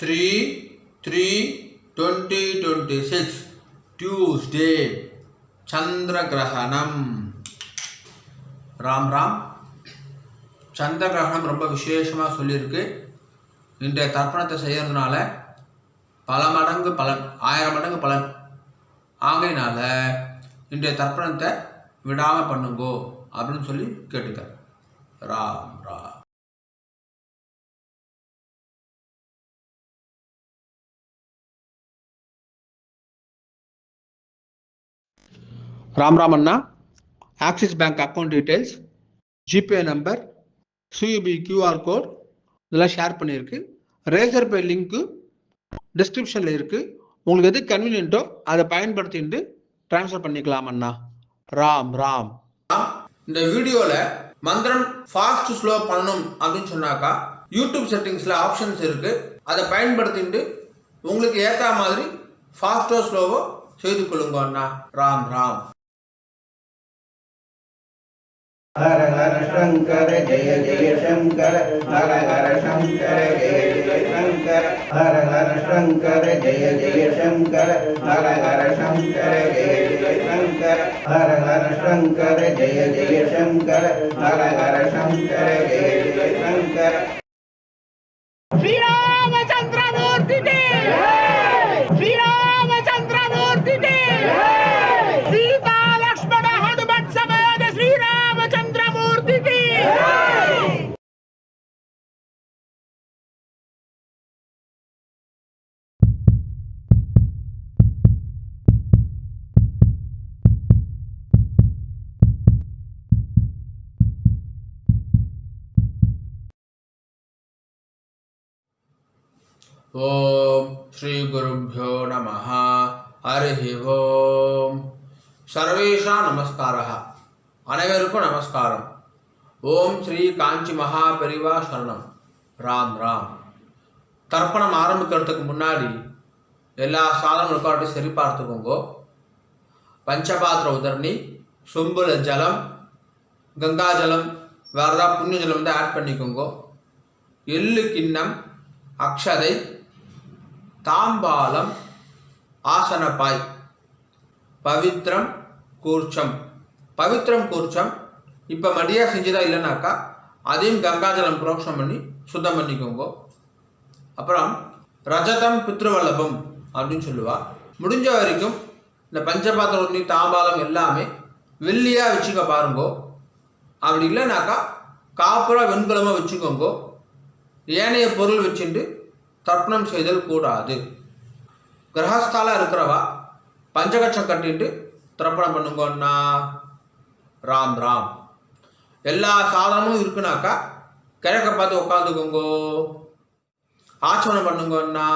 3/3/2026 Tuesday சந்திரகிரகணம். Ram Ram. சந்திரகிரகணம் ரொம்ப விசேஷமாக சொல்லியிருக்கு. இன்றைய தர்ப்பணத்தை செய்கிறதுனால பல மடங்கு பலன், 1000 மடங்கு பலன். ஆகையினால இன்றைய தர்ப்பணத்தை விடாமல் பண்ணுங்கோ அப்படின்னு சொல்லி கேட்டுக்க. ராம் ராம். ராம் ராம் அண்ணா. Axis bank account details, GPay number, CUB QR code இதெல்லாம் ஷேர் பண்ணியிருக்கு. ரேசர் பே லிங்க்கு டிஸ்கிரிப்ஷனில் இருக்குது. உங்களுக்கு எது கன்வீனியன்ட்டோ அதை பயன்படுத்திட்டு ட்ரான்ஸ்ஃபர் பண்ணிக்கலாம் அண்ணா. ராம் ராம். இந்த வீடியோவில் மந்திரம் ஃபாஸ்ட் ஸ்லோ பண்ணணும் அப்படின்னு சொன்னாக்கா யூடியூப் செட்டிங்ஸில் ஆப்ஷன்ஸ் இருக்குது. அதை பயன்படுத்திட்டு உங்களுக்கு ஏற்ற மாதிரி ஃபாஸ்ட்டோ ஸ்லோவோ செய்து கொள்ளுங்க அண்ணா. ராம் ராம். हर हर शंकर जय जय शंकर, हर हर शंकर जय जय शंकर, हर हर शंकर जय जय शंकर, हर हर शंकर जय जय शंकर, हर हर शंकर जय जय शंकर, हर हर शंकर जय जय शंकर. श्री रामचंद्र मूर्ति के श्री रामचंद्र मूर्ति के सीता लक्ष्मण हनुमत समेत श्री रामचंद्र मूर्ति की. ஓம் ஸ்ரீ குருப்யோ நமஹ. ஹரிஹி ஓம். சர்வேஷா நமஸ்காரः. அனைவருக்கும் நமஸ்காரம். ஓம் ஸ்ரீ காஞ்சி மகா பெரிவா சரணம். ராம் ராம். தர்ப்பணம் ஆரம்பிக்கிறதுக்கு முன்னாடி எல்லா சாதனங்களுக்கும் சரி பார்த்துக்கோங்க. பஞ்சபாத்திர உதரணி, சொம்புல ஜலம், கங்கா ஜலம், வேறு ஏதாவது புண்ணிய ஜலம் வந்து ஆட் பண்ணிக்கோங்க. எள்ளு கிண்ணம், அக்ஷதை, தாம்பாலம், ஆசனப்பாய், பவித்ரம் கூர்ச்சம். பவித்ரம் கூர்ச்சம் இப்போ மடியாக செஞ்சுதா இல்லைனாக்கா அதையும் கங்காஜலம் புரோக்ஷம் பண்ணி சுத்தம் பண்ணிக்கோங்க. அப்புறம் ரஜதம் பித்ருவல்லபம் அப்படின்னு சொல்லுவா. முடிஞ்ச வரைக்கும் இந்த பஞ்சபாத்திர உண்ணி, தாம்பாலம் எல்லாமே வெள்ளியாக வச்சுக்க பாருங்கோ. அப்படி இல்லைனாக்கா காப்புரா வெண்கலமாக வச்சுக்கோங்க. ஏனைய பொருள் வச்சுட்டு தர்ப்பணம் செய்தல் கூடாது. கிரகஸ்தால இருக்கிறவா பஞ்சகட்சம் கட்டிட்டு தர்ப்பணம் பண்ணுங்கன்னா. ராம் ராம். எல்லா சாதனமும் இருக்குனாக்கா கிழக்க பார்த்து உட்காந்துக்கோங்கோ. ஆச்சமனம் பண்ணுங்கன்னா.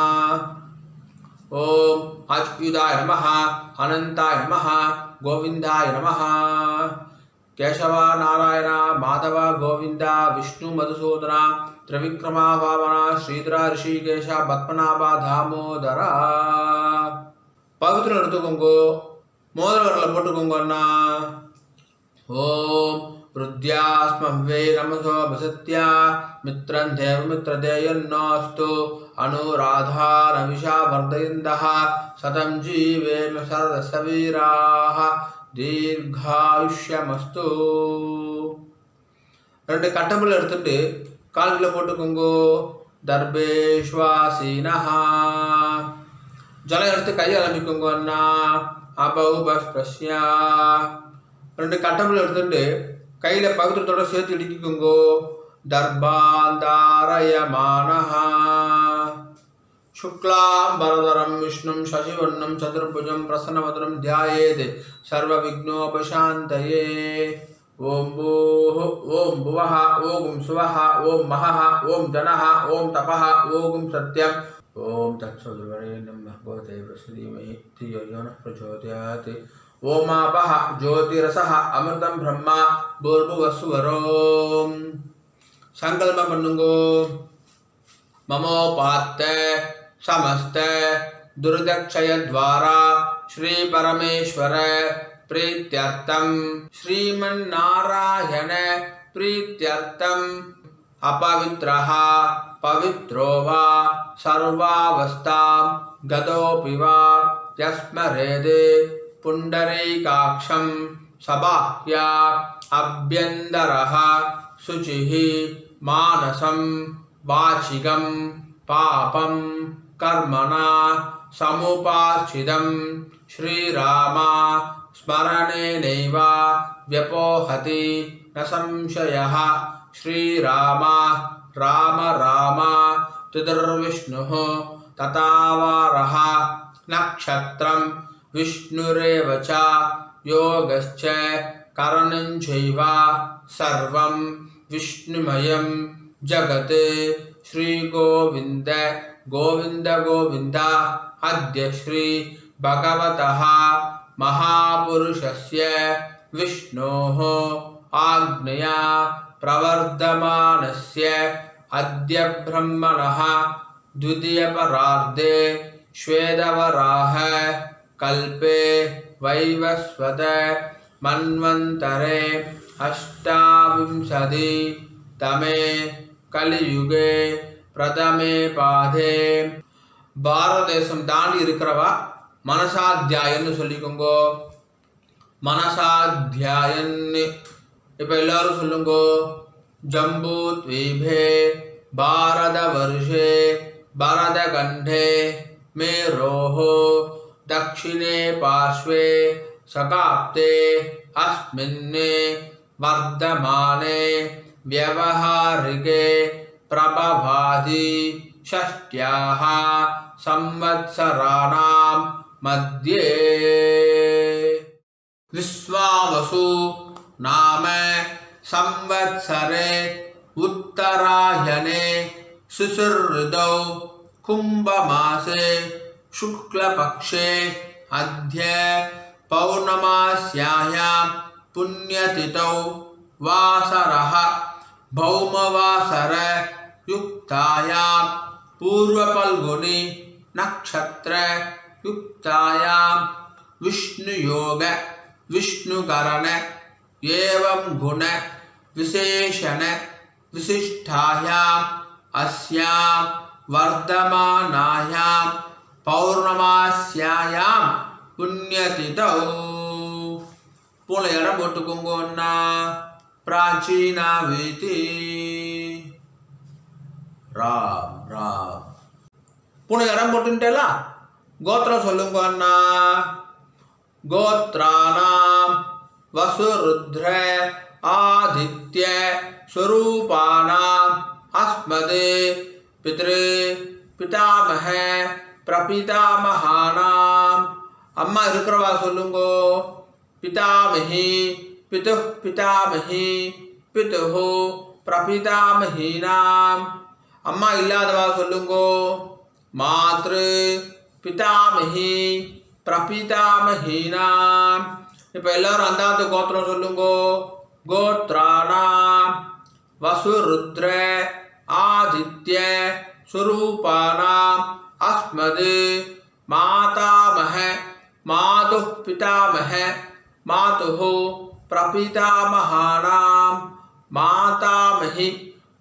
ஓம் அச்சுதாய நமஹ, அனந்தாய நமஹ, கோவிந்தாய நமஹ. கேசவா நாராயண மாதவ கோவிந்தா விஷ்ணு மதுசூதனா திரிவிக்ரமா பாவனா ஸ்ரீதரா ரிஷிகேஷா பத்மநாபா தாமோதரா. பவித்திரம் எடுத்துக்கோங்கோ. மோதிர வரல போட்டுக்கோங்க அண்ணா. ஓம் ருத்யாஸ்மவ்வே நமசோ வசத்யா மித்ரன் தேவ மித்ரதேயன்னோஸ்து அனுராதா நவிஷா வர்தயந்தஹ சதம் ஜீவேம சரதசவீராஹ தீர்காயுஷ்யமஸ்து. 2 கட்டம்புல எடுத்துட்டு கால்களை போட்டுக்கோங்கோ. தர்பேஷ்வாசீனஹா. ஜலம் எடுத்து கையை அலம்பிக்கோங்க அண்ணா. அபௌபஸ்பிரஸ்யா. 2 கட்டம்புல எடுத்துட்டு கையில் பவித்திரத்தோட சேர்த்து இடிக்கிக்கோங்கோ. தர்பாந்தாரயமானஹா. शुक्लांबरधरं विष्णुं शशिवर्णं चतुर्भुजं प्रसन्नवदनं ध्यायेत् सर्वविघ्नोपशान्तये. ओम भूः ओम भुवः ओम सुवः ओम महः ओम जनः ओम तपः ओम सत्यं. ओम तत्सवितुर्वरेण्यं भर्गो देवस्य धीमहि धियो यो नः प्रचोदयात्. ओम आपः ज्योतिरसः अमृतं ब्रह्मा भूर्भुवस्सुवरोम. संकल्पம் பண்ணுங்கோ. ममोपात्त समस्त दुर्दक्षय द्वारा श्री परमेश्वर प्रीत्यर्थम श्रीमन्नारायण प्रीत्यर्थम अपवित्रः पवित्रो वा सर्वावस्थां गतोऽपि वा यस्मरेदे पुण्डरीकाक्षं सबाह्या अभ्यन्तरः शुचिः मानसं वाचिकं पापं कर्मणा समुपाश्रितं श्रीराम स्मरणेनैव व्यपोहति न संशयः। श्रीराम राम राम तुदुर्विष्णुः तथावारः नक्षत्रं विष्णुरेव च योगश्च करणं चैव सर्वं विष्णुमयं जगत्। श्रीगोविन्द गोविन्द गोविन्द अद्य श्री भगवतः महापुरुषस्य विष्णोः आज्ञया प्रवर्धमानस्य अद्य ब्रह्मणः द्वितीयपरार्धे श्वेतवराह कल्पे वैवस्वत मन्वन्तरे अष्टाविंशतितमे कलियुगे प्रथमे पादे பாரத தேசம் தாண்டி இருக்கிறவா மனசாத்தியாயன்னு சொல்லிக்கோங்கோ. மனசாத்தியாயன்னு இப்போ எல்லாரும் சொல்லுங்கோ. ஜம்பூ த்வீபே பாரத வருஷே பரத கண்டே மேரோஹோ தக்ஷிணே பார்ஷ்வே சகாப்தே அஸ்மின்னே வர்தமானே வியவஹாரிகே பிரபவாதி षष्ट्याः संवत्सराणां मध्ये विश्वावसु नाम संवत्सरे उत्तरायणे शिशिरऋतौ कुम्भमासे शुक्लपक्षे अद्य पौर्णमास्यायां पुण्यतिथौ वासरः भौमवासर युक्तायां पूर्वफल्गुनी नक्षत्र युक्तायां विष्णुयोग विष्णुकरण एवं गुण विशेषण विशिष्टायां अस्यां वर्धमानायां पौर्णमास्यायां पुण्यतिथौ पूर्ण इடம் போட்டுக்கோங்கன்னா प्राचीना वीति राम राम पूर्ण इடம் போட்டுட்டேला गोत्र சொல்லுங்க அண்ணா गोत्राणां वसुरुद्र आदित्य स्वरूपाणां अस्मदे पितृ पितामह प्रपितामहानां अम्मा இருக்கிறவா சொல்லுங்க पितामही पितुः पितामही पितुः प्रपितामहीनां अम्मा इल्लादवा சொல்லுங்க मातृ पितामही प्रपितामहीनां இப்போ எல்லாரும் அந்தாத்து கோத்திரம் சொல்லுங்க गोत्राणां वसुरुद्र आदित्य स्वरूपाणां अस्मद् मातामह मातुः पितामह मातुः प्रपितामहानां मातामही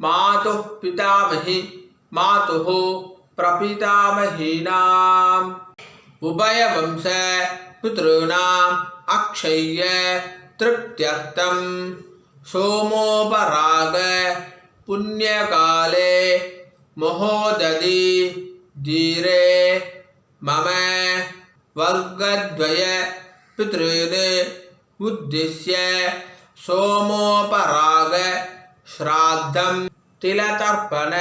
मातुः पितामही मातुः प्रपितामहीनाम् उभयवंश पितॄणाम् अक्षय्य तृप्त्यर्थं सोमोपराग पुण्यकाले महोदधि धीरे मम वर्गद्वय पितॄन् उद्दिश्य सोमोपराग श्राद्धं तिलतर्पण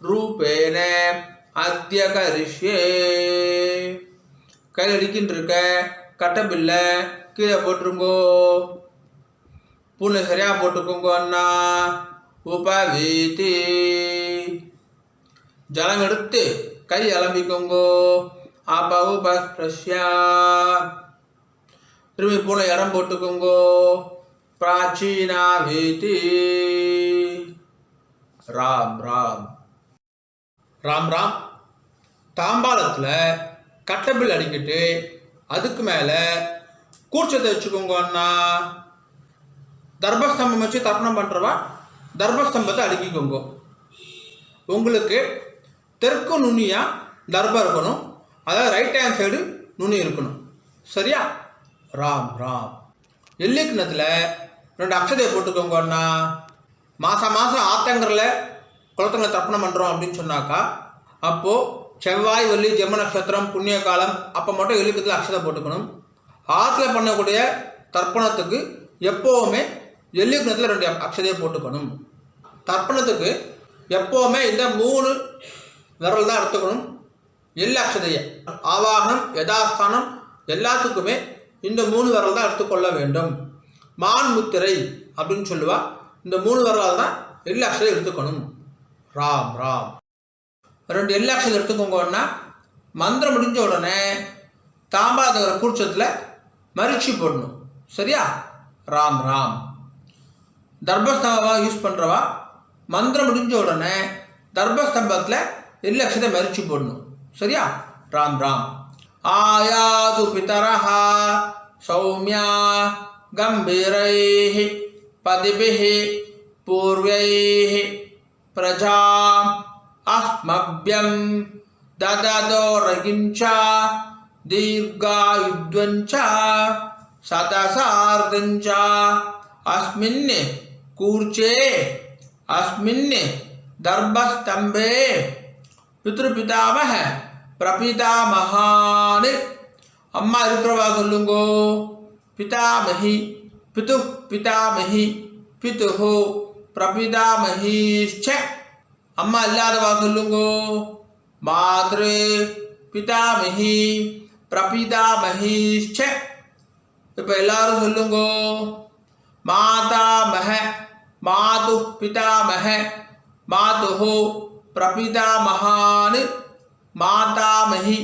रूपेण अद्य करिष्ये கையில் அடிக்கின்னு இருக்க கட்டபில்லை கீழே போட்டுருங்கோ பூனை சரியாக போட்டுக்கோங்க அண்ணா உபவீதி ஜலம் எடுத்து கை அலம்பிக்கோங்கோ அப்ப உபஸ்பிரஷ்யா திரும்பி பூனை இடம் போட்டுக்கோங்கோ பிராச்சீனா வீதி ராம் ராம் ராம் ராம் தாம்பாளத்தில் கட்டபில் அடிக்கிட்டு அதுக்கு மேலே கூர்ச்சத்தை வச்சுக்கோங்க அண்ணா தர்பஸ்தம்பம் வச்சு தர்ப்பணம் பண்ணுறவா தர்பஸ்தம்பத்தை அடுக்கிக்கோங்க உங்களுக்கு தெற்கு நுனியா தர்பம் இருக்கணும், அதாவது ரைட் ஹேண்ட் சைடு நுனி இருக்கணும். சரியா? ராம் ராம். எல்லிக்கிணத்துல 2 அக்ஷதையை போட்டுக்கோங்கன்னா, மாதம் ஆத்தங்கரில் குளத்தங்களை தர்ப்பணம் பண்ணுறோம் அப்படின்னு சொன்னாக்கா, அப்போது செவ்வாய் வெள்ளி ஜென்ம நட்சத்திரம் புண்ணிய காலம் அப்போ மட்டும் எல்லிக்கத்தில் அக்ஷதை போட்டுக்கணும். ஆற்றுல பண்ணக்கூடிய தர்ப்பணத்துக்கு எப்போவுமே எல்லிக்கிணத்துல 2 அக்ஷதையை போட்டுக்கணும். தர்ப்பணத்துக்கு எப்போவுமே இந்த 3 விரல் தான் எடுத்துக்கணும். எள்ளு அக்ஷதையை ஆவாகனம் யதாஸ்தானம் எல்லாத்துக்குமே இந்த 3 விரல் தான் எடுத்துக்கொள்ள வேண்டும். மான் முத்திரை அப்படின்னு சொல்லுவா. இந்த 3 விரலால் தான் எள்ளு அக்ஷதை எடுத்துக்கணும். ராம் ராம். 2 எள்ளு அக்ஷதை எடுத்துக்கோங்கன்னா, மந்திரம் முடிஞ்ச உடனே தாம்பாதகர கூர்ச்சத்தில் மரிச்சி போடணும். சரியா? ராம் ராம். தர்பஸ்தம்பமாக யூஸ் பண்ணுறவா மந்திரம் முடிஞ்ச உடனே தர்பஸ்தம்பத்தில் எள்ளு அக்ஷதை மரிச்சி போடணும். சரியா? ராம் ராம். ஆயாது பிதரஹா சௌமியா கம்பீரைஹி பதிபிஹி பூர்வைஹி பிரஜாம் அஸ்மப்யம் தததோரகிஞ்ச தீர்காயுத்வஞ்ச சதசார்தஞ்ச அஸ்மின் கூர்ச்சே அஸ்மின் தர்பஸ்தம்பே பித்ருபிதாமஹ பிரபிதாமஹான். அம்மா இருக்கிறவா சொல்லுங்கோ. பிதாமஹி பிது பிதாமஹி பிதுஹு பிரபிதாமஹீச்ச. அம்மா இல்லாதவா சொல்லுங்கோ. மாத்ரு பிதாமஹி பிரபிதாமஹீச்ச. இப்போ எல்லாரும் சொல்லுங்கோ. மாதாமஹ மாது பிதாமஹ மாதுஹு பிரபிதாமஹான். மாதாமஹி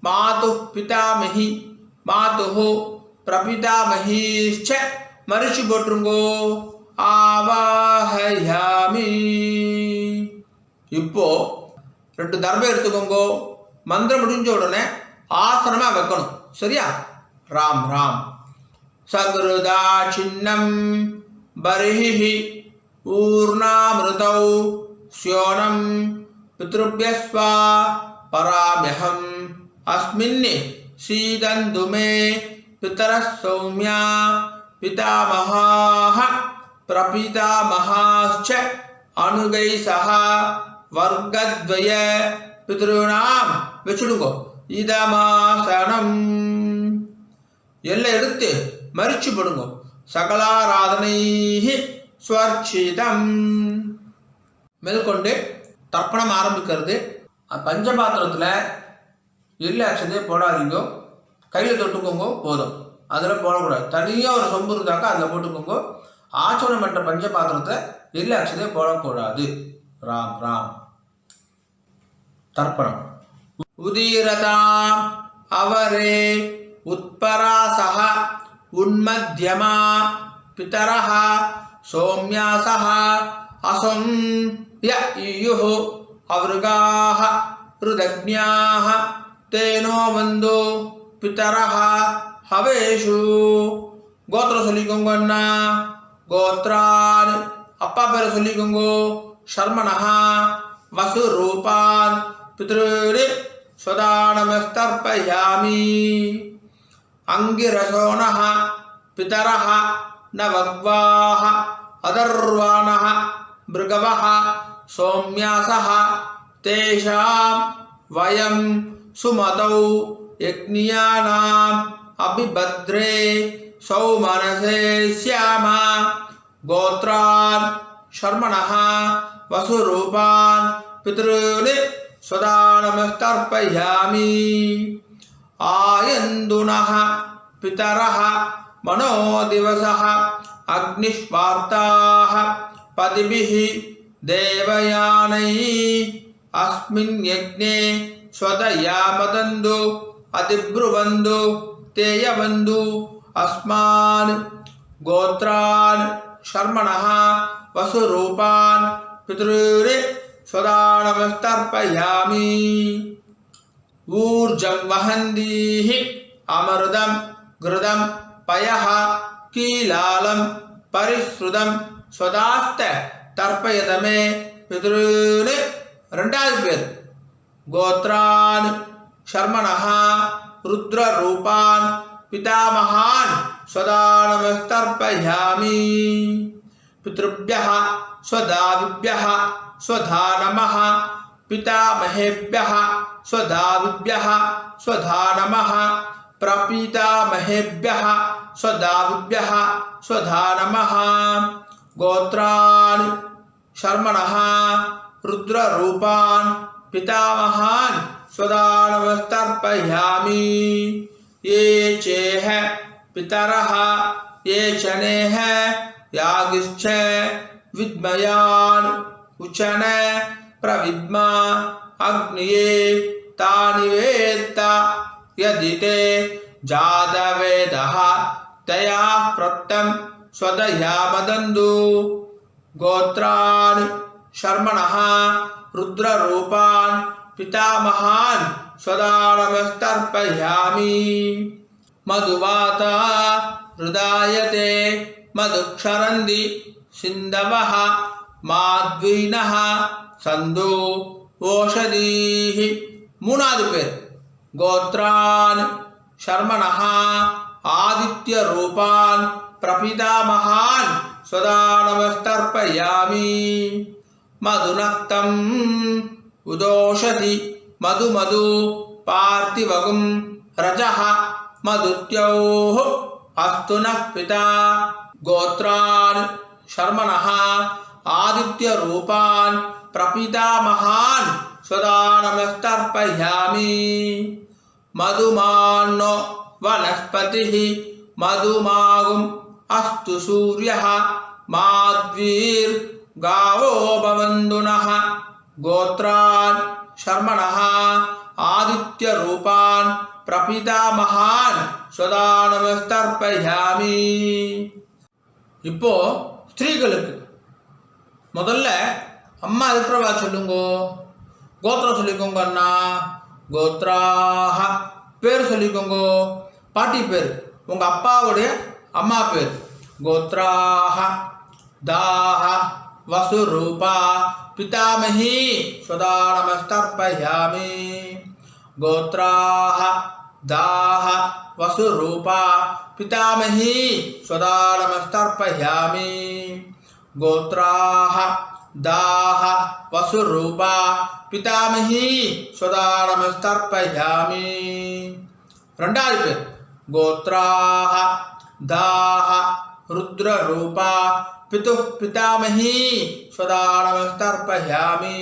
மாது பிதாமஹி மாதுஹு பிரபிதாமஹீச்ச. மரிச்சு போட்டுருங்கோ. ஆவாஹயாமி. இப்போ 2 தர்பம் எடுத்துக்கோங்கோ. மந்திரம் முடிஞ்ச உடனே ஆசனமாக வைக்கணும். சரியா? ராம் ராம். சகுருதா சின்னம் பரிஹி ஊர்ணாமிருதௌ ஸ்யோனம் பித்ருப்யஸ்வா பராம்யஹம் அஸ்மின் சீதந்து மே பிதரஸ் சௌம்யா பிதாமஹாஹ பிரபிதாமஹாச்ச அனுகை சஹா வர்க்கத்வய பித்ருணாம். வச்சுடுங்கோ. இதமாசனம். எல்லாம் எடுத்து மரிச்சு போடுங்க. சகலாராதனை ஸ்வர்ச்சிதம். மேற்கொண்டு தர்ப்பணம் ஆரம்பிக்கிறது. பஞ்சபாத்திரத்தில் எள்ளு அக்ஷதையை போடாதீங்க. கையில் தொட்டுக்கோங்க போதும். அதில் போடக்கூடாது. தனியாக ஒரு சொம்பு இருந்தாக்கா அதில் போட்டுக்கோங்க. ஆச்சரணம் பண்ணுற பஞ்சபாத்திரத்தில் எள்ளு அக்ஷதையை போடக்கூடாது. ராம் ராம். தர்ப்பணம். உதீரதாம் அவரே உத்பராசஹ உன்மத்யமா பிதரஹ சௌம்யாசஹ அசம் ய இயுஹு அவருகாஹ ருதக்ஞாஹ தேனோ வந்தோ பிதரஹ ஹவேஷு. கோத்திரம் சொல்லிக்கோங்க. அண்ணா கோத்ரான் அப்பா பேரை சொல்லிக்கோங்கோ. சர்மணஹ வசு ரூபான் பித்ருரி ஸ்வதானமஸ்தர்ப்பயாமி. அங்கிரசோனஹ பிதரஹ நவக்வாஹ அதர்வாணஹ மிருகவஹ சௌம்யாசஹ தேஷாம் வயம் சுமதௌ யக்ஞானாம் அபிபத்ரே சௌமனசே ஸ்யாமா. கோத்ரான் சர்மணஹ வசுரூபான் பித்ருனி ஸ்வதானமஸ்தர்ப்பயாமி. ஆயந்துனஹ பிதரஹ மனோதிவசஹ அக்னிஷ்வார்த்தாஹ பதிபிஹி தேவயானை அஸ்மின் யக்ஞே ஸ்வதயாமதந்து அதிப்ருவந்து தேயவந்து அஸ்மான். கோத்ரான் சர்மணஹ வசுரூபான் பித்ருரி ஸ்வதானமஸ்தர்ப்பயாமி. ஊர்ஜம் வஹந்தீஹி அமிர்தம் கிருதம் பயஹ கீலாலம் பரிஸ்ருதம் ஸ்வதாஸ்த தர்ப்பயதமே பித்ருனி ரெண்டாவது பேர் கோத்ரான் ஷர்மணஹ ருத்ர ரூபான் பிதாமகான் ஸ்வதா நமஸ்தர்ப்பயாமி. பித்ருப்யஹ ஸ்வதாவிப்யஹ ஸ்வதா நமஹ பிதாமஹேப்யஹ ஸ்வதாவிப்யஹ ஸ்வதா நமஹ பிரபீதாமஹேப்யஹ ஸ்வதாவிப்யஹ ஸ்வதா நமஹ. கோத்ரான் ஷர்மணஹ ருத்ர ரூபான் பிதாமகான் ஸ்வதா நமஸ்தர்ப்பயாமி. ये चेह पितरः ये चनेह यागिश्च विद्मयान् उचन प्रविद्मा अग्निये तानि वेत्त यदि ते जातवेदः तया प्रत्तं स्वदया मदन्तु. गोत्रान् शर्मणः रुद्ररूपान् पितामहान् स्वदा नमस्तर्पयामि. मधुवाता हृदायते मधुक्षरन्ति सिन्धवः माद्वीनः सन्दो ओषधीः. மூணாவது பேர் கோத்ரான் ஷர்மணஹ ஆதித்ய ரூபான் பிரபிதாமகான் ஸ்வதா நமஸ்தர்ப்பயாமி. மதுநக்தம் உதோஷதி மது மது பார்த்திவகும் ரஜஹ மதுத்யோஹ அஸ்து நः பிதா. கோத்ரான் ஷர்மணஹ ஆதித்ய ரூபான் பிரபிதாமகான் ஸ்வதா நமஸ்தர்ப்பயாமி. மதுமான்னோ வனஸ்பதிः மதுமாகும் அஸ்து சூர்யः மாத்வீர் गावो भवन्तु नः. गोत्रान् शर्मणः आदित्य रूपान् प्रपितामहान् स्वदा நமஸ்தர்ப்பயாமி. இப்போ ஸ்திரீகளுக்கு முதல்ல அம்மா இருக்கிறவா சொல்லுங்கோ. கோத்திரம் சொல்லிக்கோங்க அண்ணா. கோத்ராஹ பேர் சொல்லிக்கோங்கோ. பாட்டி பேர் உங்க அப்பாவுடைய அம்மா பேர். கோத்ராஹ दाह वसुरूपा पितामही स्वदा नमस्तर्पयामि. गोत्राः दाह वसुरूपा पितामही स्वदा नमस्तर्पयामि. गोत्राः दाह वसुरूपा पितामही स्वदा नमस्तर्पयामि. ரெண்டாவது பேர் கோத்ராः दाह रुद्र रूपा पितुः पितामही स्वदा नमस्तर्पयामि.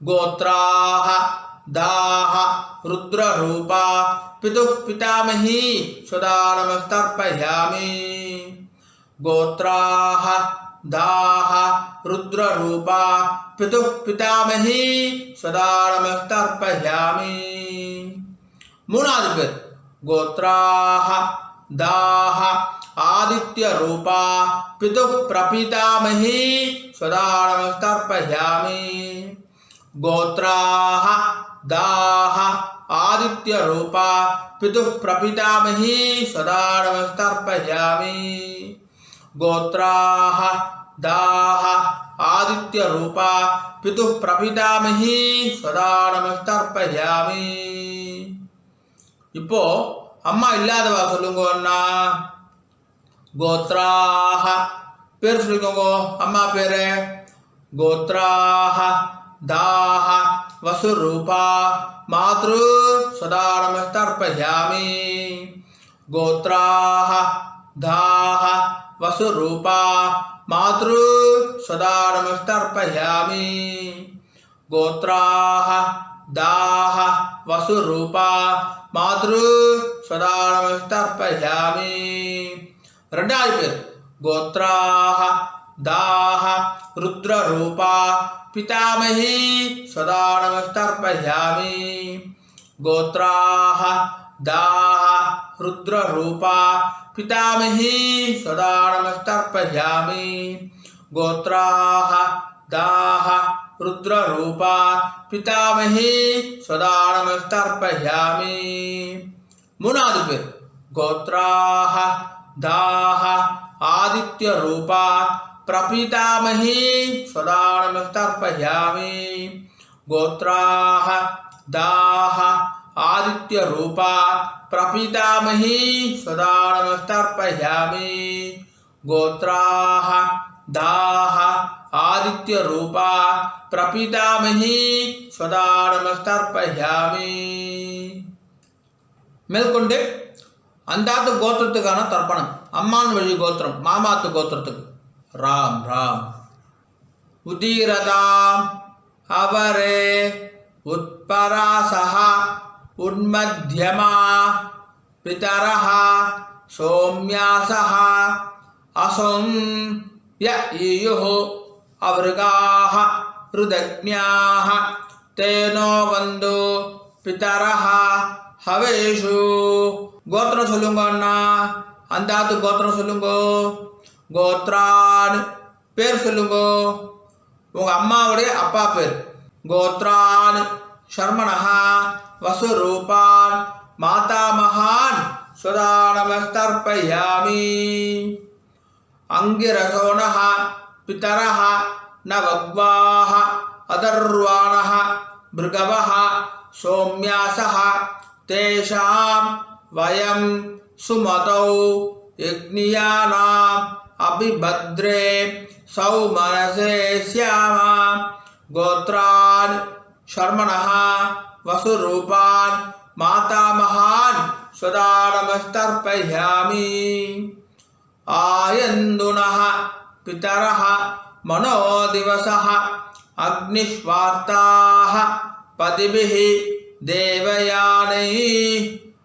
गोत्राः दाह रुद्र रूपा पितुः पितामही स्वदा नमस्तर्पयामि. गोत्राः दाह रुद्र रूपा पितुः पितामही स्वदा नमस्तर्पयामि. மூணாவது பேர் கோத்ராः दाह आदित्य रूपा पितुः प्रपितामही स्वदा नमस्तर्पयामि. गोत्राः दाह आदित्य रूपा पितुः प्रपितामही स्वदा नमस्तर्पयामि. गोत्राः दाह आदित्य रूपा पितुः प्रपितामही स्वदा नमस्तर्पयामि. இப்போ அம்மா இல்லாதவா சொல்லுங்க அண்ணா. गोत्राः பேர் சொல்லிக்கோங்க அம்மா பேரு. गोत्राः दाह वसुरूपा मातृ स्वदा नमस्तर्पयामि. गोत्राः दाह वसुरूपा मातृ स्वदा नमस्तर्पयामि. गोत्राः दाह वसुरूपा मातृ स्वदा नमस्तर्पयामि. ரெண்டாவது பேர் கோத்ராஹ दाह रुद्र रूपा पितामही स्वदा नमस्तर्पयामि. गोत्राः दाह रुद्र रूपा पितामही स्वदा नमस्तर्पयामि. गोत्राः दाह रुद्र रूपा पितामही स्वदा नमस्तर्पयामि. மூணாவது பேர் கோத்ராஹ दाह आदित्य रूपा प्रपीतामही सदा नमस्तर्पयामि। गोत्राः दाः आदित्यरूपा प्रपीतामही सदा नमस्तर्पयामि। गोत्राः दाः आदित्यरूपा प्रपीतामही सदा नमस्तर्पयामि। மேற்கொண்டு அந்தாத்து கோத்திரத்துக்கான தர்ப்பணம். அம்மான் வழி கோத்திரம் மாமாத்து கோத்திரத்துக்கு. ராம் ராம். உதீரதாம் அவரே உத்பராசஹ உன்மத்யமா பிதரஹ சோம்யாசஹ அசோம் ய ஈயுः அவருகாஹ ருதக்ஞாஹ தேனோ வந்து பிதரஹ ஹவேஷு. கோத்திரம் சொல்லுங்க அண்ணா. அந்தாத்து கோத்திரம் சொல்லுங்க. கோத்ரான் பேர் சொல்லுங்க. உங்க அம்மாவுடைய அப்பா பேர். கோத்ரான் சர்மணஹா வசுரூபான் மாதாமகான் சதா நமஸ்தர்ப்பயாமி. அங்கிரசோணஹ பிதரஹ நவக்வாஹ அதர்வாணஹ பிருகவஹ சோம்யாசஹ தேஷாம் வயம் சுமதௌ யக்ஞியானாம் அபிபத்ரே சௌமனசே ஸ்யாமா. கோத்ரான் சர்மணஹ வசுரூபான் மாதாமகான் சதா நமஸ்தர்ப்பயாமி. ஆயந்துனஹ பிதரஹ மனோதிவசஹ அக்னிஷ்வார்த்தாஹ பதிபிஹ தேவயானைः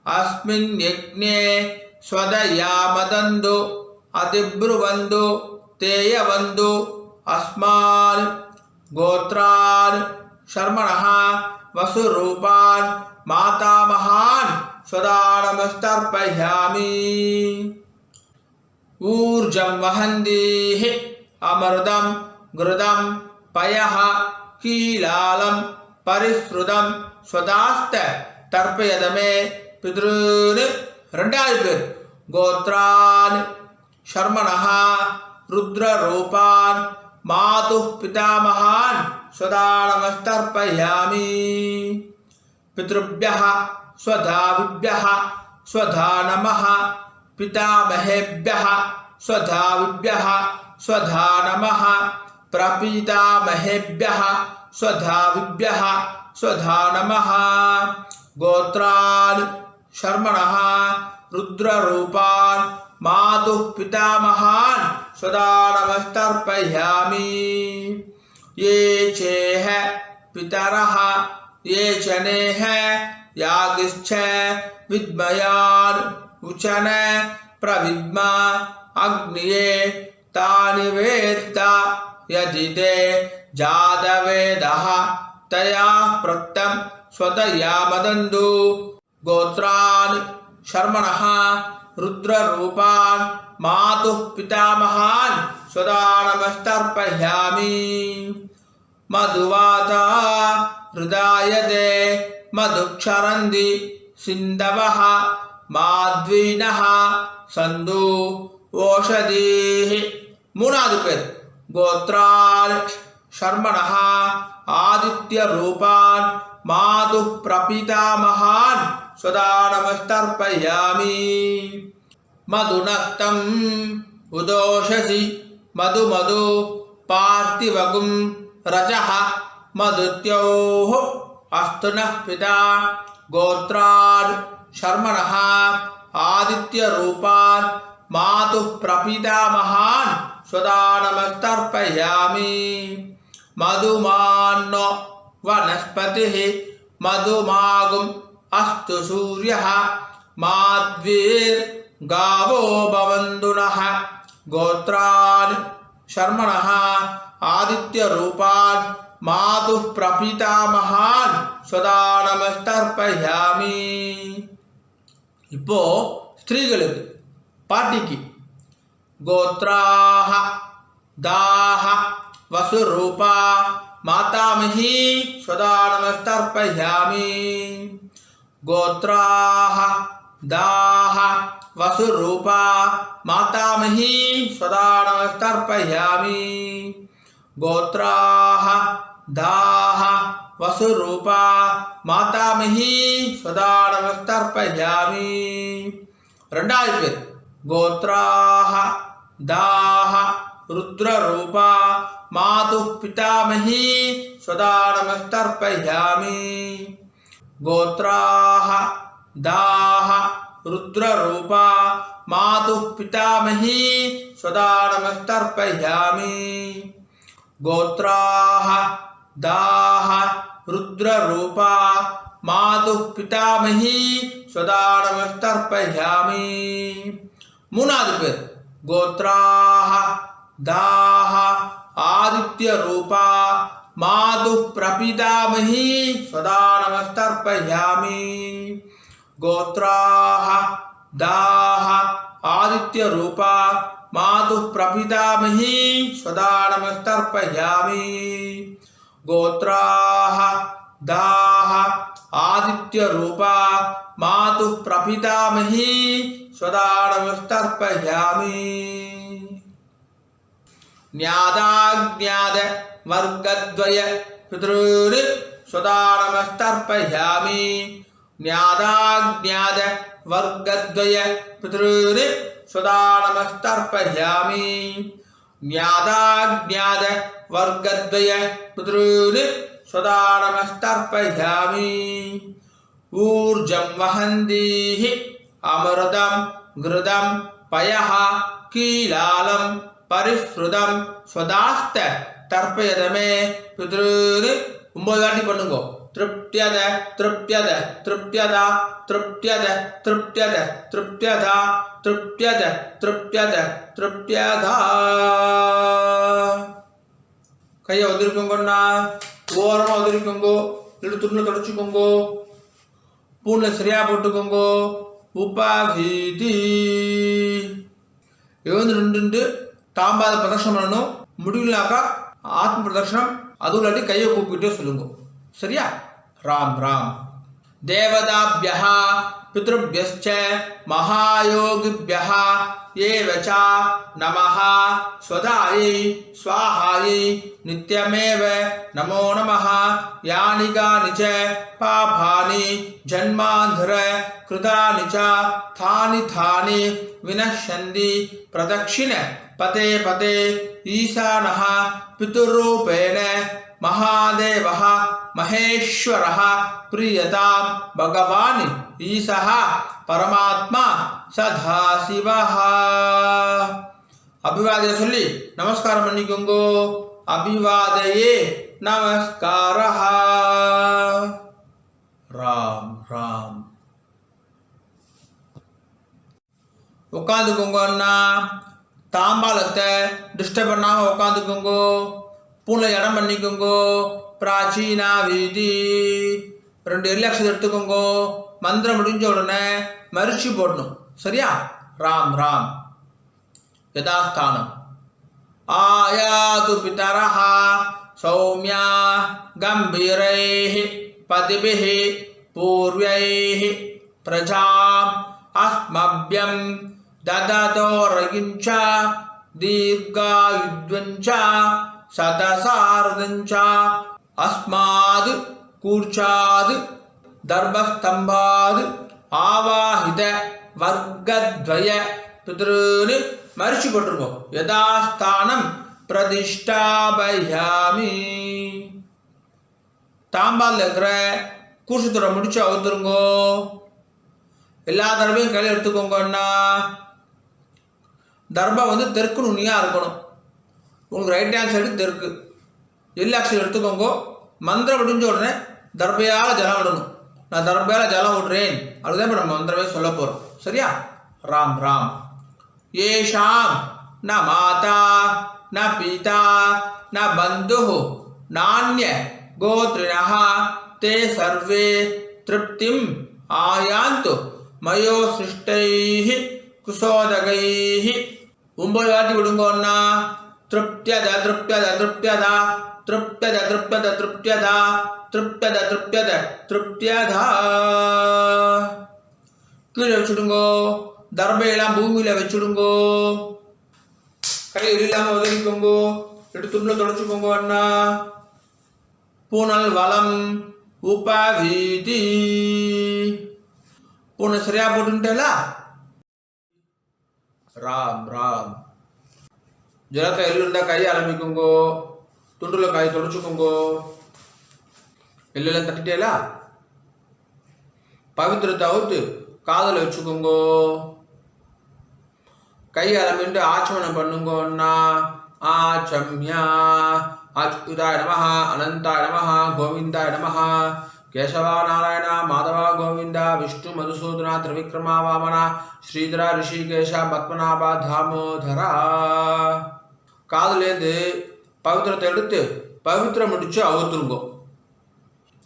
அஸ்மின் யக்ஞே ஸ்வதயாமதந்து அதிப்ருவந்து தேயவந்து அஸ்மான். கோத்ரான் சர்மணஹ வசுரூபான் மாதாமகான் சதா நமஸ்தர்ப்பயாமி. ஊர்ஜம் வஹந்தீஹ அமிர்தம் கிருதம் பயஹ கீலாலம் பரிஸ்ருதம் ஸ்வதாஸ்த தர்ப்பயதமே பித்ருன். ரெண்டாவது பேர். கோத்ரான் சர்மணஹ ருத்ரரூபான் மாதுः பிதாமகான் சதா நமஸ்தர்ப்பயாமி. பித்ருभ्यः स्वधाविभ्यः स्वधा नमः. पितामहेभ्यः स्वधाविभ्यः स्वधा नमः. प्रपीतामहेभ्यः स्वधाविभ्यः स्वधा नमः. गोत्रान् शर्मणः रुद्ररूपान् मातुः पितामहान् सदा नमस्तर्पयामि. ये चेह पितरः ये चनेह यागिश्च विद्मयान् उचन प्रविद्मा अग्निये तानि वेत्त यदि ते जातवेदः तया प्रक्तं स्वतयामदन्तु. गोत्रान् शर्मणः रुद्ररूपान् मातुः पितामहान् सदा नमस्तर्पयामि. मधुवाता हृदायते मधुक्षरन्ति सिन्धवः माध्वीनः सन्तु ओषधीः. மூணாவது பேர். கோத்ரான் शर्मणः आदित्यरूपान् मातुः प्रपीतामहान् सदा नमस्तर्पयामि. मधुनक्तं उदोषसि मधुमधु पार्थिवगुं रजः मधुत्योः अस्तु नः पिता. गोत्रान् शर्मणः आदित्यरूपान् मातुः प्रपीतामहान् सदा नमस्तर्पयामि. मधुमान्नो वनस्पतिः मधुमागुम् अस्तु सूर्यः माध्वीर्गावो भवन्तु नः. गोत्रान् शर्मणः आदित्यरूपान् मातुः प्रपीतामहान् सदा नमस्तर्पयामि. இப்போ ஸ்திரீகளுக்கு பாட்டிக்கு. கோத்ராஹ தாஹ வசுரூபா மாதாமஹி சதா நமஸ்தர்ப்பயாமி. கோத்ராஹ தாஹ वसुरूपा मातामही सदा नमस्तर्पयामि गोत्राः दाः वसुरूपा मातामही सदा नमस्तर्पयामि ரெண்டாவது பேர் गोत्राः दाः रुद्ररूपा मातुः पितामही सदा नमस्तर्पयामि गोत्राः दाः रुद्ररूपा मातुः पितामही सदा नमस्तर्पयामि गोत्राः दाः रुद्ररूपा मातुः पितामही सदा नमस्तर्पयामि மூணாவது பேர் गोत्राः दाः आदित्यरूपा मातुः प्रपितामही सदा नमस्तर्पयामि गोत्राः दाः आदित्यरूपा मातुः प्रपितामही सदा नमस्तर्पयामि गोत्राः दाः आदित्यरूपा मातुः प्रपितामही सदा नमस्तर्पयामि न्यादाज्ञाद वर्गद्वय पितॄन् सदा नमस्तर्पयामि न्यादाज्ञाद वर्गद्वय पितॄन् सदा नमस्तर्पयामि न्यादाज्ञाद वर्गद्वय पितॄन् सदा नमस्तर्पयामि ऊर्जं वहन्तीः अमृतं घृतं पयः कीलालं परिश्रुतं स्वदास्त तर्पयद मे पितॄन् 9 வாட்டி பண்ணுங்க तृप्त्यद तृप्त्यद तृप्त्यदा तृप्त्यद तृप्त्यद तृप्त्यदा तृप्त्यद तृप्त्यद तृप्त्यदा கையை உதிரிக்கோங்கண்ணா ஓரமாக உதிரிக்கோங்கோ இல்லை துணியில் தொடச்சிக்கோங்கோ பூனை சரியாக போட்டுக்கோங்கோ உபாகீதி எழுந்து நின்று தாம்பாத பிரதர்ஷனம் பண்ணணும் முடியலனாக்கா ஆத்ம பிரதர்ஷனம் அதுவும் இல்லாட்டி கையை கூப்பிக்கிட்டே சொல்லுங்க சரியா ராம் ராம் தேவதாபியः பித்ருभ्यश्च महायोगिभ्यः एव च नमः स्वधायै स्वाहायै नित्यमेव नमो नमः यानि कानि च पापानि जन्मान्धर कृतानि च थानि थानि विनश्यन्ति प्रदक्षिण पते पते ईशानः पितृरूपेण महादेवः महेश्वरः प्रियतां भगवान् ईशः परमात्मा सदाशिवः अभिवादय சொல்லி நமஸ்காரம் பண்ணிக்கோங்க अभिवादये नमस्कारः राम राम உட்காந்துக்கோங்க அண்ணா தாம்பாலத்தை டிஸ்டர்ப் பண்ணாம உட்காந்துக்கோங்க பூனை இடம் பண்ணிக்கோங்க பிராச்சீனா வீதி 2 எல்லக்ஷன் எடுத்துக்கோங்க மந்திரம் முடிஞ்ச உடனே மரிச்சு போடணும் சரியா ராம் ராம் யதாஸ்தானம் ஆயாது பிதரஹ சௌம்யா கம்பீரைஹ பதிபிஹ பூர்வைஹ பிரஜாம் அஸ்மப்யம் ददतोरगिञ्च दीर्घायुध्वञ्च सदसार्धञ्च अस्माद् कूर्चाद् दर्भस्तम्भाद् आवाहित वर्गद्वय पितॄन् मरिச்சு போட்டுருங்க யதாஸ்தானம் பிரதிஷ்டாபயாமி தாம்பால் இருக்கிற கூர்ஷத்தோட முடிச்சு அவுத்துருங்கோ எல்லா தடவையும் கையில் எடுத்துக்கோங்கன்னா தர்பம் வந்து தெற்கு நுனியாக இருக்கணும் உங்களுக்கு ரைட் ஹேண்ட் சைடு தெற்கு எல்லா அக்ஷரம் எடுத்துக்கோங்க மந்திரம் முடிஞ்ச உடனே தர்பையால் ஜலம் விடணும் நான் தர்பையால் ஜலம் விடுறேன் அதுதான் இப்போ நம்ம மந்திரமே சொல்ல போகிறோம் சரியா ராம் ராம் ஏஷாம் ந மாதா ந பிதா ந பந்து நானிய கோத்ரிணः ते सर्वे तृप्तिम् आयान्तु मयो सृष्टैः कुशोदकैः 9 வாட்டி விடுங்கோன்னா तृप्त्यद तृप्त्यद तृप्त्यद तृप्त्यद तृप्त्यद तृप्त्यद तृप्त्यद तृप्त्यद तृप्त्यद கீழே வச்சுடுங்கோ தர்பையெல்லாம் பூமியில் வச்சுடுங்கோ. கை இல்லாமல் உதவிக்கோங்கோ. துணில் தொடச்சுக்கோங்க. அண்ணா பூனல் வளம் உபவீதி. பூனை சரியா போட்டுட்டேலா? ராம் ராம். ஜலத்தை எள்ளுண்டா கையை ஆரம்பிக்குங்கோ. துண்டுல கை தொடச்சுக்கோங்கோ. எள்ளெல்லாம் தட்டிட்டேலா? பவித்திரத்தை அவுத்து காதல வச்சுக்கோங்கோ. கை ஆரம்பிட்டு ஆச்சமனம் பண்ணுங்கோ. அண்ணா ஆச்சம்யா. அச்சுதாய நமஹ, அனந்தாய நமஹ, கோவிந்தாய நமஹ. கேசவா நாராயண மாதவா கோவிந்தா விஷ்ணு மதுசூதனா திரிவிக்ரமா வாமனா ஸ்ரீதரா ரிஷிகேஷா பத்மநாபா தாமோதரா. காதுலேருந்து பவித்திரத்தை எடுத்து பவித்திரம் முடிச்சு அவுத்துருங்கோ.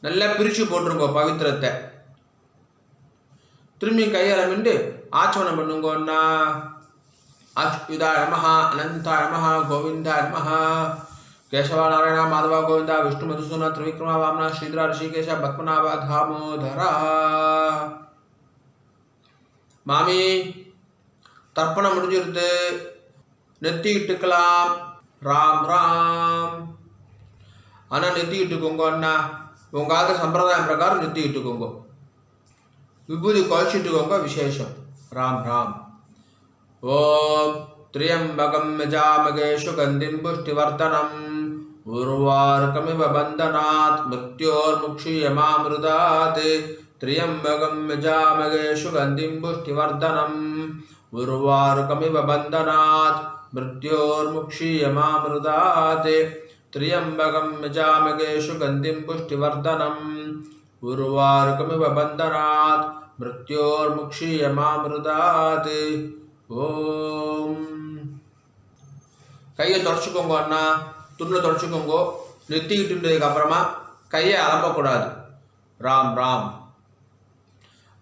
நல்லா பிரித்து போட்டுருங்கோ பவித்திரத்தை. திரும்பி கையால் மிண்டு ஆச்சமனம் பண்ணுங்கோன்னா அச்சுதாய நமஹ, அனந்தாய நமஹ, கோவிந்தாய நமஹ. கேசவா நாராயண மாதவா கோவிந்தா விஷ்ணு மதுசூதனா திரிவிக்ரமா வாமனா ஸ்ரீதரா ரிஷிகேஷா பத்மநாபா தாமோதரா. மாமி தர்ப்பணம் முடிஞ்சிருது, நெத்திக்கிட்டுக்கலாம். ராம் ராம். ஆனால் நெத்திக்கிட்டுக்கோங்க அண்ணா. உங்காத சம்பிரதாயம் பிரகாரம் நெத்திக்கிட்டுக்கோங்க. விபூதி குழச்சிட்டுக்கோங்க, விசேஷம். ராம் ராம். ஓம் திரியம்பகம் யஜாமகே சுகந்திம் புஷ்டிவர்தனம் உர்வாருகமிவ பந்தனாத் மிருத்யோர்முக்ஷீயமாமிருதாத். திரியம்பகம் யஜாமகே சுகந்திம் புஷ்டிவர்தனம் உர்வாருகமிவ பந்தனாத் மிருத்யோர்முக்ஷீயமாமிருதாத். திரியம்பகம் யஜாமகே சுகந்திம் புஷ்டிவர்தனம் உர்வாருகமிவ பந்தனாத் மிருத்யோர்முக்ஷீயமாமிருதாத். ஓம். கையை தொடச்சுக்கோங்க அண்ணா. துணில் தொடச்சுக்கோங்க. நெத்திக்கிட்டுன்றதுக்கு அப்புறமா கையை அலம்பக்கூடாது. ராம் ராம்.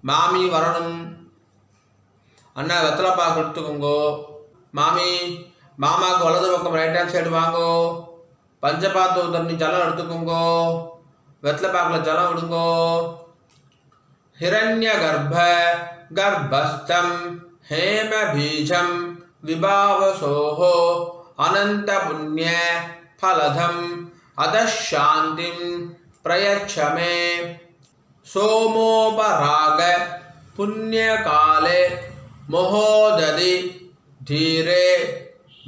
மாமி வரணும். அண்ணா வெத்தலைப்பாக்கு எடுத்துக்கோங்கோ. மாமி மாமாவுக்கு வலது பக்கம் ரைட் ஹேண்ட் சைடு வாங்கோ. பஞ்சபாத்து தண்ணி ஜலம் எடுத்துக்கோங்கோ. வெத்தலைப்பாக்கில் ஜலம் விடுங்கோ. ஹிரண்ய கர்ப்ப கர்ப்பஸ்தம் हेम बीजम विभावसोहो अनंत पुण्य फलधम अदशांतिम प्रयच्छ मे. सोमोपराग पुण्य काले मोहोदधि धीरे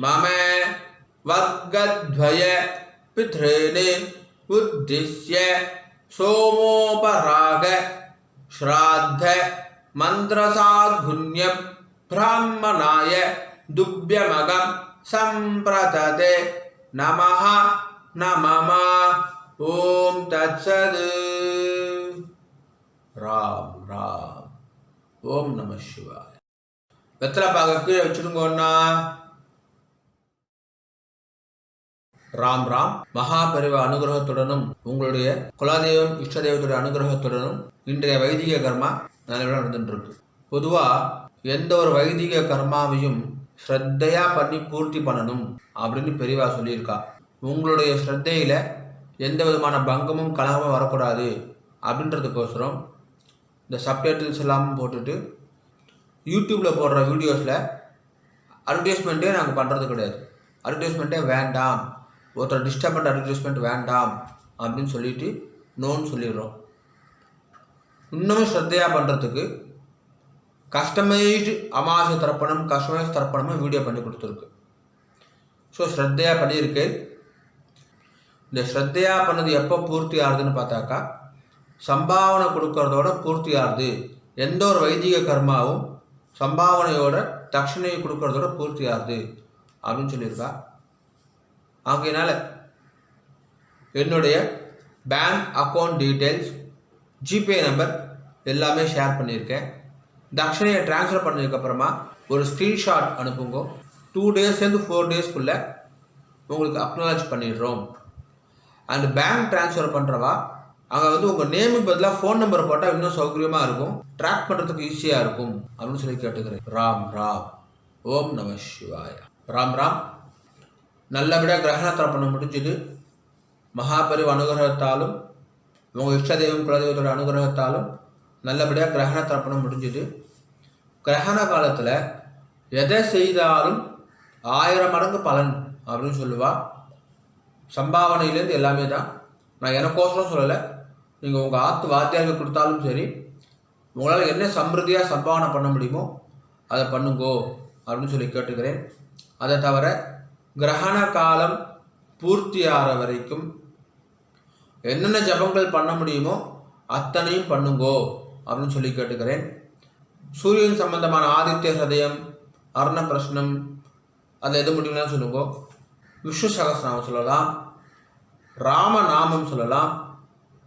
मम वर्गद्वय पितॄन् उद्दिश्य सोमोपराग श्राद्ध मंत्रसाद्गुण्यं ब्राह्मणाय दुभ्यमगं संप्रदते. नमः नमः. ओम तत्सद. ராம் ராம். ஓம் நம சிவாய. வெத்தலைப்பாக கீழே வச்சுடுங்கண்ணா. ராம் ராம். மகாபரிவ அனுகிரகத்துடனும் உங்களுடைய குலதெய்வம் இஷ்ட தெய்வத்துடைய அனுகிரகத்துடனும் இன்றைய வைதிக கர்மா நல்ல நடந்துட்டு இருக்கு. பொதுவாக எந்த ஒரு வைதிக கர்மாவையும் ஸ்ரத்தையா பண்ணி பூர்த்தி பண்ணணும் அப்படின்னு பெரியவா சொல்லியிருக்கா. உங்களுடைய ஸ்ரத்தையில் எந்த விதமான பங்கமும் கலகமும் வரக்கூடாது அப்படின்றதுக்கோசரம் இந்த சப்டைட்டில்ஸ் எல்லாம் போட்டுட்டு யூடியூப்பில் போடுற வீடியோஸில் அட்வர்டைஸ்மெண்ட்டே நாங்கள் பண்ணுறது கிடையாது. அட்வர்டைஸ்மெண்ட்டே வேண்டாம், ஒருத்தர் டிஸ்டர்பண்ட் அட்வர்டைஸ்மெண்ட் வேண்டாம் அப்படின்னு சொல்லிட்டு நோன்னு சொல்லிடுறோம். இன்னமும் ஸ்ரத்தையாக பண்ணுறதுக்கு கஸ்டமைஸ்டு அமாவாசை தர்ப்பணம் கஸ்டமைஸ் தர்ப்பணமும் வீடியோ பண்ணி கொடுத்துருக்கு. ஸோ ஸ்ரத்தையாக பண்ணியிருக்கு. இந்த ஸ்ரத்தையாக பண்ணது எப்போ பூர்த்தி ஆகுதுன்னு பார்த்தாக்கா சம்பாவனை கொடுக்கறதோட பூர்த்தி ஆகுது. எந்த ஒரு வைதிக கர்மாவும் சம்பாவனையோட தட்சணையை கொடுக்கறதோட பூர்த்தி ஆகுது அப்படின்னு சொல்லியிருக்கா. ஆகையினால என்னுடைய bank account details, GPay number எல்லாமே ஷேர் பண்ணியிருக்கேன். தட்சணையை ட்ரான்ஸ்ஃபர் பண்ணதுக்கப்புறமா ஒரு ஸ்க்ரீன்ஷாட் அனுப்புங்க. 2 டேஸ்லேருந்து 4 டேஸ்க்குள்ளே உங்களுக்கு அக்னாலஜ் பண்ணிடுறோம். அண்ட் பேங்க் ட்ரான்ஸ்ஃபர் பண்ணுறவா அங்கே உங்கள் நேமுக்கு பதிலாக ஃபோன் நம்பர் போட்டால் இன்னும் சௌகரியமாக இருக்கும், ட்ராக் பண்ணுறதுக்கு ஈஸியாக இருக்கும் அப்படின்னு சொல்லி கேட்டுக்கிறேன். ராம் ராம். ஓம் நம சிவாய. ராம் ராம். நல்லபடியாக கிரகண தர்ப்பணம் முடிஞ்சுது. மகாபரிவ அனுகிரகத்தாலும் உங்கள் இஷ்ட தெய்வம் குலதெய்வத்தோட அனுகிரகத்தாலும் நல்லபடியாக கிரகண தர்ப்பணம் முடிஞ்சுது. கிரகண காலத்தில் எதை செய்தாலும் 1000 மடங்கு பலன் அப்படின்னு சொல்லுவா. சம்பாவனையிலேருந்து எல்லாமே தான். நான் எனக்கோசரம் சொல்லலை, நீங்கள் உங்கள் ஆத்து வாத்தியாருக்கு கொடுத்தாலும் சரி, உங்களால் என்ன சம்பிருத்தியாக சம்பாவனை பண்ண முடியுமோ அதை பண்ணுங்கோ அப்படின்னு சொல்லி கேட்டுக்கிறேன். அதை தவிர கிரகண காலம் பூர்த்தி ஆகிற வரைக்கும் என்னென்ன ஜபங்கள் பண்ண முடியுமோ அத்தனையும் பண்ணுங்கோ அப்படின்னு சொல்லி கேட்டுக்கிறேன். சூரியன் சம்பந்தமான ஆதித்ய ஹிருதயம், அர்ண பிரஷ்னம், அதில் எது முடியும்னா சொல்லுங்கோ. விஷ்ணு சகஸ்ரநாமம் சொல்லலாம், ராமநாமம் சொல்லலாம்,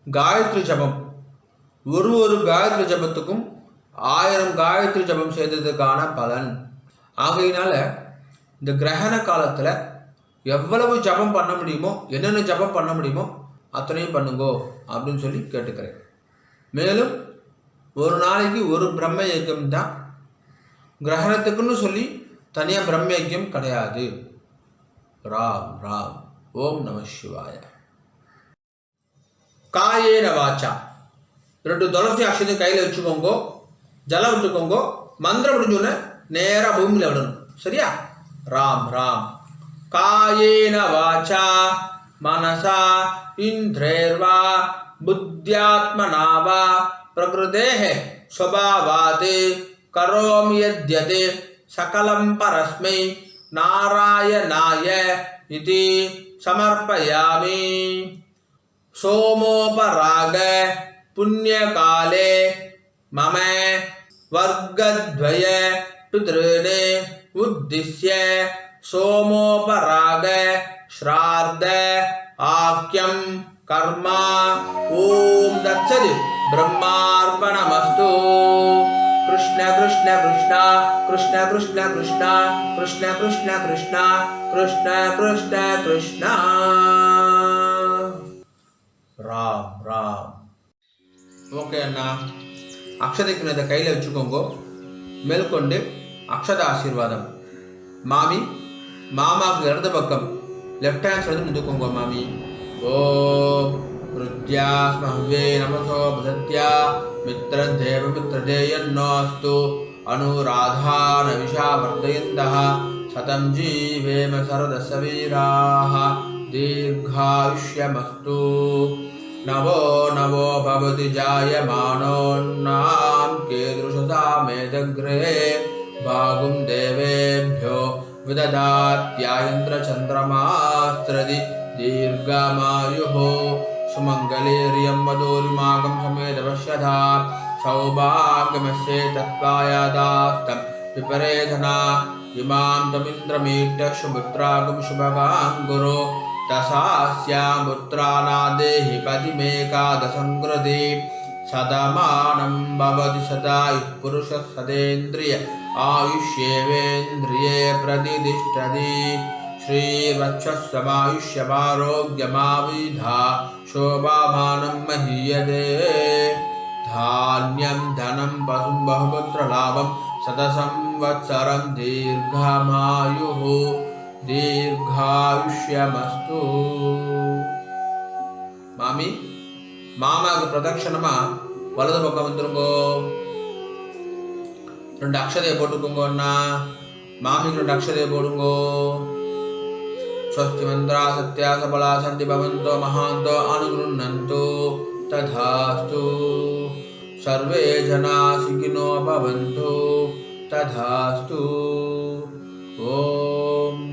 காயத்ரி ஜபம். ஒரு காயத்ரி ஜபத்துக்கும் 1000 காயத்ரி ஜபம் செய்ததுக்கான பலன். ஆகையினால இந்த கிரகண காலத்தில் எவ்வளவு ஜபம் பண்ண முடியுமோ, என்னென்ன ஜபம் பண்ண முடியுமோ அத்தனையும் பண்ணுங்கோ அப்படின்னு சொல்லி கேட்டுக்கிறேன். மேலும் ஒரு நாளைக்கு ஒரு பிரம்ம யஜ்யம் தான். கிரகணத்துக்குன்னு சொல்லி தனியாக பிரம்ம யஜ்யம் கிடையாது. ராம் ராம். ஓம் நம சிவாய. காயேன வாச்சா 2 துளசி அக்ஷதையும் கையில் வச்சுக்கோங்க, ஜலம் விட்டுக்கோங்க, மந்திரம் முடிஞ்சோடனே நேராக பூமியில் விடணும். சரியா? ராம் ராம். காயேன வாச்சா மனசா இந்திரேர்வா புத்தியாத்மனா வா பிரகிருதேஹ ஸ்வபாவாத் கரோமி யத்யத் சகலம் பரஸ்மை நாராயணாய இதி சமர்ப்பயாமி. சோமோபராக புண்ணியகாலே மம வர்க்கத்வய பித்ருனே உத்திஸ்ய சோமோபராக ஸ்ரார்த்த ஆக்யம் கர்மா. ஓம் தத்சத். பிரம்மார்ப்பணமஸ்து. கிருஷ்ண கிருஷ்ண கிருஷ்ண கிருஷ்ண கிருஷ்ண கிருஷ்ண கிருஷ்ண கிருஷ்ண கிருஷ்ண கிருஷ்ண கிருஷ்ண கிருஷ்ண. ராம் ராம். ஓகே அண்ணா, அக்ஷதைக்கு இதை கையில் வச்சுக்கோங்க. மேற்கொண்டு அக்ஷத ஆசீர்வாதம். மாமி, மாமாவுக்கு இடது பக்கம் லெஃப்ட் ஹேண்ட் சைடு நின்றுக்கோங்க மாமி. ஓம் ருத்யா ஸ்மஹ்வே நமசோ பசத்யா மித்ரதேவ மித்ரதேயன்னோஸ்து அனுராதான விஷா வர்தயந்தः சதம் ஜீவேம சரதஸ்ய வீராः தீர்காயுஷ்யமஸ்து. நவோ நவோ பவதி ஜாயமானோன்னாம் கீதృశசா மேதக்ரே பாகும் தேவேभ्यो விததாத்யாயந்திர சந்திரமாஸ்திரதி தீர்காமாயுः சுமங்கலேரியம் வதோரிமாகம் சமேதவஷ்யதா சௌபாகியமஸ்யே தத்வாயாதாஸ்தம் விபரேதனா இமாம் தமிந்திரமீட்ட சுபுத்ராகம் சுபகாம் குரு தசாஸ்யாமுத்ராநாதேஹி பதிமேகாதசங்கிருதி சதமானம் பவதி சதாயுः புருஷः சதேந்திரிய ஆயுஷ்யேவேந்திரியே பிரதிதிஷ்டதி. ஸ்ரீவத்சமாயுஷ்யமாரோக்யமாவிதா சோபாமானம் மஹீயதே. தான்யம் தனம் பசும் பகுபுத்திரலாபம் சதசம்வத்சரம் தீர்காமாயுः தீர்காயுஷ்யமஸ்து. மாமி, மாமாவுக்கு பிரதட்சணமா வலது பக்கம் வந்துருங்கோ. 2 அக்ஷதையை போட்டுக்கோங்க அண்ணா. மாமிக்கு 2 அக்ஷதையை போடுங்கோ. ஸ்வஸ்தி மந்திரா சத்யா சபலா சந்தி பவந்தோ மகாந்தோ அனுகிருண்ணந்தோ ததாஸ்து. சர்வே ஜனா சுகினோ பவந்தோ ததாஸ்து. ஓம்